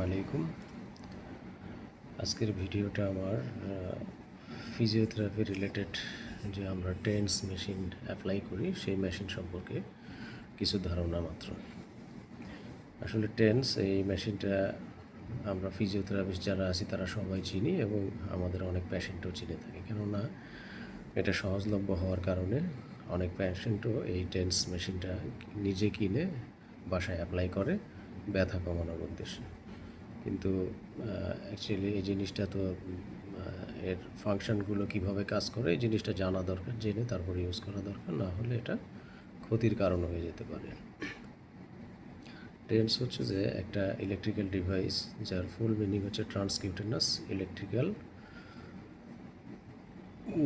আলাইকুম। আজকের ভিডিওটা আমার ফিজিওথেরাপি রিলেটেড যে আমরা টেন্স মেশিন অ্যাপ্লাই করি সেই মেশিন সম্পর্কে কিছু ধারণা মাত্র। আসলে টেন্স এই মেশিনটা আমরা ফিজিওথেরাপিস্ট যারা আছি তারা সবাই চিনি এবং আমাদের অনেক পেশেন্টও চিনে থাকে, কেননা এটা সহজলভ্য হওয়ার কারণে অনেক পেশেন্টও এই টেন্স মেশিনটা নিজে কিনে বাসায় অ্যাপ্লাই করে ব্যথা কমানোর উদ্দেশ্যে। কিন্তু অ্যাকচুয়ালি এই জিনিসটা তো এর ফাংশনগুলো কিভাবে কাজ করে এই জিনিসটা জানা দরকার, জেনে তারপর ইউজ করা দরকার, না হলে এটা ক্ষতির কারণ হয়ে যেতে পারে। টেন্স হচ্ছে যে একটা ইলেকট্রিক্যাল ডিভাইস যার ফুল মিনিং হচ্ছে ট্রান্সকিউটেনাস ইলেকট্রিক্যাল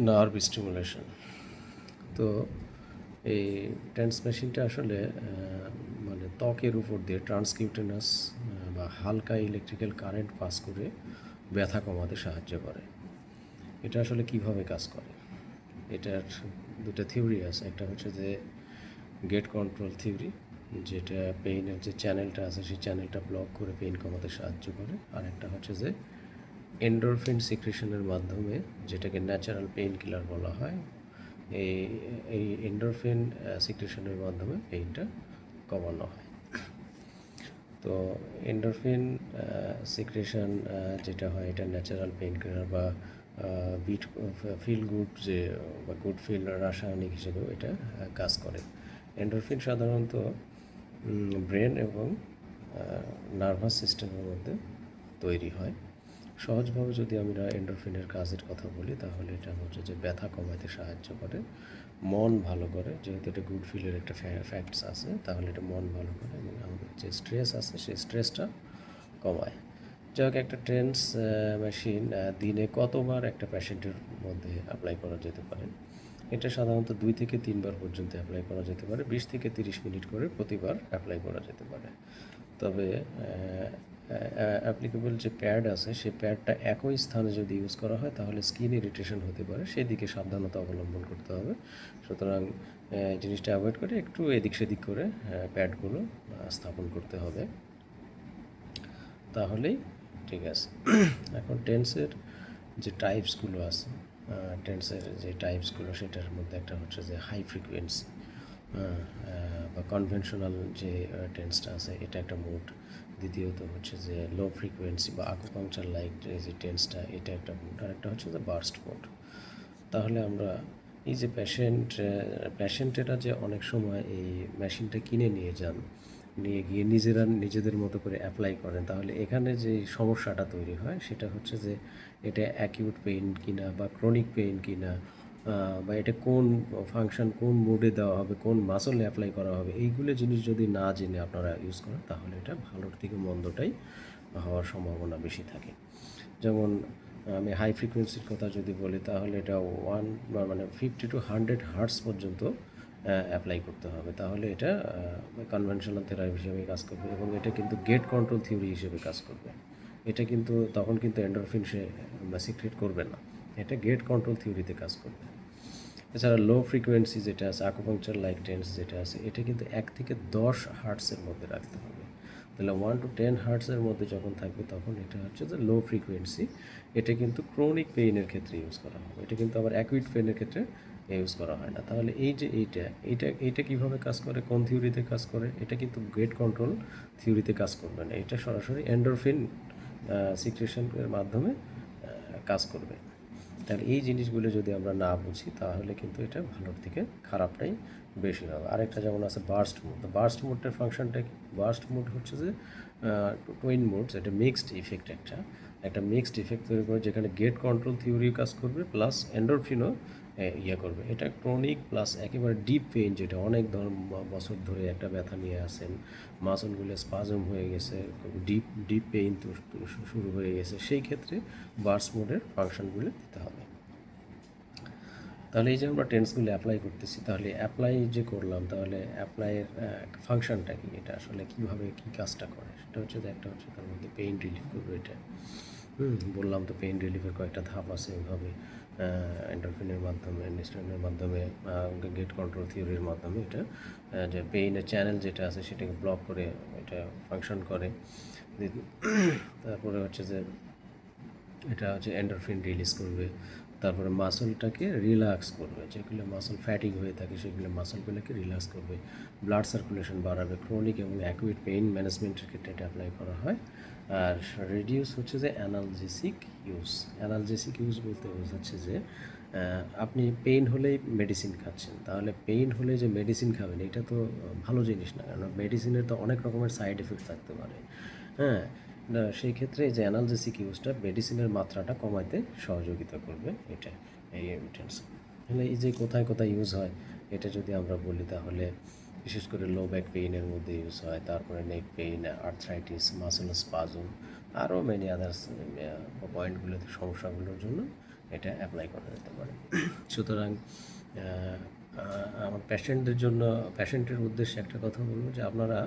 নার্ভ স্টিমুলেশন। তো এই টেন্স মেশিনটা আসলে মানে ত্বকের উপর দিয়ে ট্রান্সকিউটেনাস বা হালকা ইলেকট্রিক্যাল কারেন্ট পাস করে ব্যথা কমাতে সাহায্য করে। এটা আসলে কিভাবে কাজ করে, এটার দুটো থিওরি আছে। একটা হচ্ছে যে গেট কন্ট্রোল থিওরি, যেটা পেইনের যে চ্যানেলটা আছে সেই চ্যানেলটা ব্লক করে পেইন কমাতে সাহায্য করে। আর একটা হচ্ছে যে এন্ডোরফিন সিক্রেশনের মাধ্যমে, যেটাকে ন্যাচারাল পেইন কিলার বলা হয়, এই এই এন্ডোরফিন সিক্রেশনের মাধ্যমে পেইনটা কমানো হয়। তো এন্ডোরফিন সিক্রেশন যেটা হয় এটা ন্যাচারাল পেইন কিলার বা বিট ফিল গুড যে বা গুড ফিল রাসায়নিক হিসেবেও এটা কাজ করে। এন্ডোরফিন সাধারণত ব্রেন এবং নার্ভাস সিস্টেমের মধ্যে তৈরি হয়। সহজভাবে যদি আমরা এন্ডোরফিনের কাজের কথা বলি তাহলে এটা হচ্ছে যে ব্যথা কমাতে সাহায্য করে, মন ভালো করে, যেহেতু এটা গুড ফিলের একটা ফ্যাক্টস আছে, তাহলে এটা মন ভালো করে এবং আমাদের যে স্ট্রেস আছে সেই স্ট্রেসটা কমায়। যাই হোক, একটা টেন্স মেশিন দিনে কতবার একটা পেশেন্টের মধ্যে অ্যাপ্লাই করা যেতে পারে? এটা সাধারণত 2 থেকে 3 বার পর্যন্ত অ্যাপ্লাই করা যেতে পারে। 20 থেকে 30 মিনিট করে প্রতিবার অ্যাপ্লাই করা যেতে পারে। তবে অ্যাপ্লিকেবল যে প্যাড আছে সেই প্যাডটা একই স্থানে যদি ইউজ করা হয় তাহলে স্কিন ইরিটেশন হতে পারে, সেই দিকে সাবধানতা অবলম্বন করতে হবে। সুতরাং জিনিসটা অ্যাভয়েড করে একটু এদিক সেদিক করে প্যাডগুলো স্থাপন করতে হবে, তাহলেই ঠিক আছে। এখন টেন্সের যে টাইপসগুলো আছে, টেন্সের যে টাইপসগুলো সেটার মধ্যে একটা হচ্ছে যে হাই ফ্রিকোয়েন্সি বা কনভেনশনাল যে টেন্সটা আছে এটা একটা মুড। দ্বিতীয়ত হচ্ছে যে লো ফ্রিকোয়েন্সি বা আকুপাংচার লাইক যে টেন্সটা, এটা একটা মুড। আর একটা হচ্ছে যে বার্স্ট মুড। তাহলে আমরা এই যে পেশেন্টেরা যে অনেক সময় এই মেশিনটা কিনে নিয়ে যান, নিয়ে গিয়ে নিজেদের মতো করে অ্যাপ্লাই করেন, তাহলে এখানে যে সমস্যাটা তৈরি হয় সেটা হচ্ছে যে এটা অ্যাকিউট পেইন কিনা বা ক্রনিক পেইন কিনা, বা এটা কোন ফাংশন কোন মোডে দেওয়া হবে, কোন মাসলে অ্যাপ্লাই করা হবে, এইগুলো জিনিস যদি না জেনে আপনারা ইউজ করেন তাহলে এটা ভালোর থেকে মন্দটাই হওয়ার সম্ভাবনা বেশি থাকে। যেমন আমি হাই ফ্রিকোয়েন্সির কথা যদি বলি তাহলে এটা 50 to 100 হার্টস পর্যন্ত অ্যাপ্লাই করতে হবে, তাহলে এটা কনভেনশনাল থেরাপি হিসেবে কাজ করবে এবং এটা কিন্তু গেট কন্ট্রোল থিওরি হিসেবে কাজ করবে। এটা কিন্তু তখন কিন্তু এন্ডোরফিন সে সিক্রেট করবে না, এটা গেট কন্ট্রোল থিওরিতে কাজ করবে। এছাড়া লো ফ্রিকোয়েন্সি যেটা আছে, আকুপাংচার লাইক টেন্স যেটা আছে, এটা কিন্তু 1 থেকে 10 হার্টসের মধ্যে রাখতে হবে। তাহলে 1 to 10 হার্টসের মধ্যে যখন থাকবে তখন এটা হচ্ছে যে লো ফ্রিকোয়েন্সি। এটা কিন্তু ক্রনিক পেইনের ক্ষেত্রে ইউজ করা হবে, এটা কিন্তু আবার অ্যাকুইট পেইনের ক্ষেত্রে ইউজ করা হয় না। তাহলে এই যে এইটা কীভাবে কাজ করে, কোন থিওরিতে কাজ করে, এটা কিন্তু গেট কন্ট্রোল থিওরিতে কাজ করবে না, এটা সরাসরি এন্ডোরফিন সিক্রেশনের মাধ্যমে কাজ করবে। তাহলে এই জিনিসগুলো যদি আমরা না বুঝি তাহলে কিন্তু এটা ভালোর থেকে খারাপটাই বেশি হবে। আরেকটা যেমন আছে বার্স্ট মুড। তো বার্স্ট মুডটার ফাংশনটা কি? বার্স্ট মুড হচ্ছে যে টুইন মুডস, এটা মিক্সড ইফেক্ট, একটা মিক্সড ইফেক্ট তৈরি করে যেখানে গেট কন্ট্রোল থিওরিও কাজ করবে প্লাস এন্ডোরফিনও করবে। এটা ক্রনিক প্লাস একেবারে ডিপ পেইন, যেটা অনেক বছর ধরে একটা ব্যথা নিয়ে আসেন, মাসলগুলো স্পাজম হয়ে গেছে, ডিপ পেইন তো শুরু হয়ে গেছে, সেই ক্ষেত্রে বার্স্ট মোডের ফাংশনগুলো দিতে হবে। তাহলে এই যে আমরা টেন্সগুলো অ্যাপ্লাই করতেছি, তাহলে অ্যাপ্লাই যে করলাম, তাহলে অ্যাপ্লাইয়ের ফাংশনটা কি, এটা আসলে কীভাবে কী কাজটা করে, সেটা হচ্ছে যে একটা হচ্ছে তার মধ্যে পেইন রিলিফ করবে। এটা বললাম তো পেইন রিলিফের কয়েকটা ধাপ আছে, এইভাবে এন্ডোরফিনের মাধ্যমে, নিস্টারিনের মাধ্যমে, গেট কন্ট্রোল থিওরির মাধ্যমে এটা যে পেইনের চ্যানেল যেটা আছে সেটাকে ব্লক করে এটা ফাংশন করে। তারপরে হচ্ছে যে এটা হচ্ছে এন্ডোরফিন রিলিজ করবে, তারপরে মাসলটাকে রিল্যাক্স করবে, যেগুলো মাসল ফ্যাটিক হয়ে থাকে সেগুলো মাসলগুলোকে রিল্যাক্স করবে, ব্লাড সার্কুলেশন বাড়াবে, ক্রনিক এবং অ্যাকুইট পেইন ম্যানেজমেন্টের ক্ষেত্রে এটা অ্যাপ্লাই করা হয়। আর রিডিউস হচ্ছে যে অ্যানালজেসিক ইউজ। অ্যানালজেসিক ইউজ বলতে বোঝাচ্ছে যে আপনি পেইন হলেই মেডিসিন খাচ্ছেন, তাহলে পেইন হলে যে মেডিসিন খাবেন এটা তো ভালো জিনিস না, কারণ মেডিসিনের তো অনেক রকমের সাইড এফেক্ট থাকতে পারে। হ্যাঁ, না সেই ক্ষেত্রে এই যে অ্যানালজেসিক ইউজটা মেডিসিনের মাত্রাটা কমাতে সহযোগিতা করবে এটা, এই এভিডেন্স। তাহলে এই যে কোথায় কোথায় ইউজ হয় এটা যদি আমরা বলি, তাহলে বিশেষ করে লো ব্যাক পেইনের মধ্যে ইউজ হয়, তারপরে নেক পেইন, আর্থ্রাইটিস, মাসল স্পাজম, আরও মেনি আদার্স পয়েন্টগুলোতে সমস্যাগুলোর জন্য এটা অ্যাপ্লাই করা যেতে পারে। সুতরাং আমার পেশেন্টদের জন্য, পেশেন্টের উদ্দেশ্যে একটা কথা বলবো যে আপনারা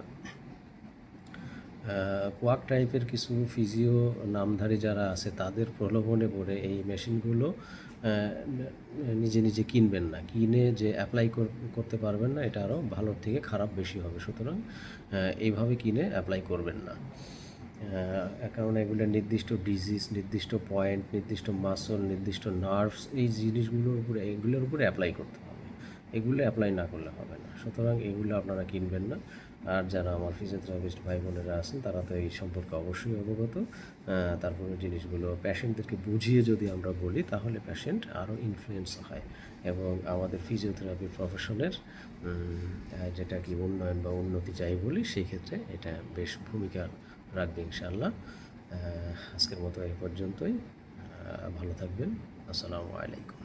কোয়াক টাইপের কিছু ফিজিও নামধারী যারা আছে তাদের প্রলোভনে পড়ে এই মেশিনগুলো নিজে নিজে কিনবেন না, কিনে যে অ্যাপ্লাই করতে পারবেন না, এটা আরও ভালোর থেকে খারাপ বেশি হবে। সুতরাং এইভাবে কিনে অ্যাপ্লাই করবেন না, কারণ এগুলো নির্দিষ্ট ডিজিজ, নির্দিষ্ট পয়েন্ট, নির্দিষ্ট মাসল, নির্দিষ্ট নার্ভস, এই জিনিসগুলোর উপরে, এগুলোর উপরে অ্যাপ্লাই করতে হবে, এগুলো অ্যাপ্লাই না করলে হবে না। সুতরাং এগুলো আপনারা কিনবেন না। আর যারা আমার ফিজিওথেরাপিস্ট ভাই বোনেরা আছেন তারা তো এই সম্পর্কে অবশ্যই অবগত। তারপরে জিনিসগুলো পেশেন্টদেরকে বুঝিয়ে যদি আমরা বলি তাহলে পেশেন্ট আরও ইনফ্লুয়েন্স হয় এবং আমাদের ফিজিওথেরাপি প্রফেশনের যেটা কি উন্নয়ন বা উন্নতি চাই বলি, সেই ক্ষেত্রে এটা বেশ ভূমিকা রাখবে ইনশাআল্লাহ। আজকের মতো এই পর্যন্তই। ভালো থাকবেন। আসসালামু আলাইকুম।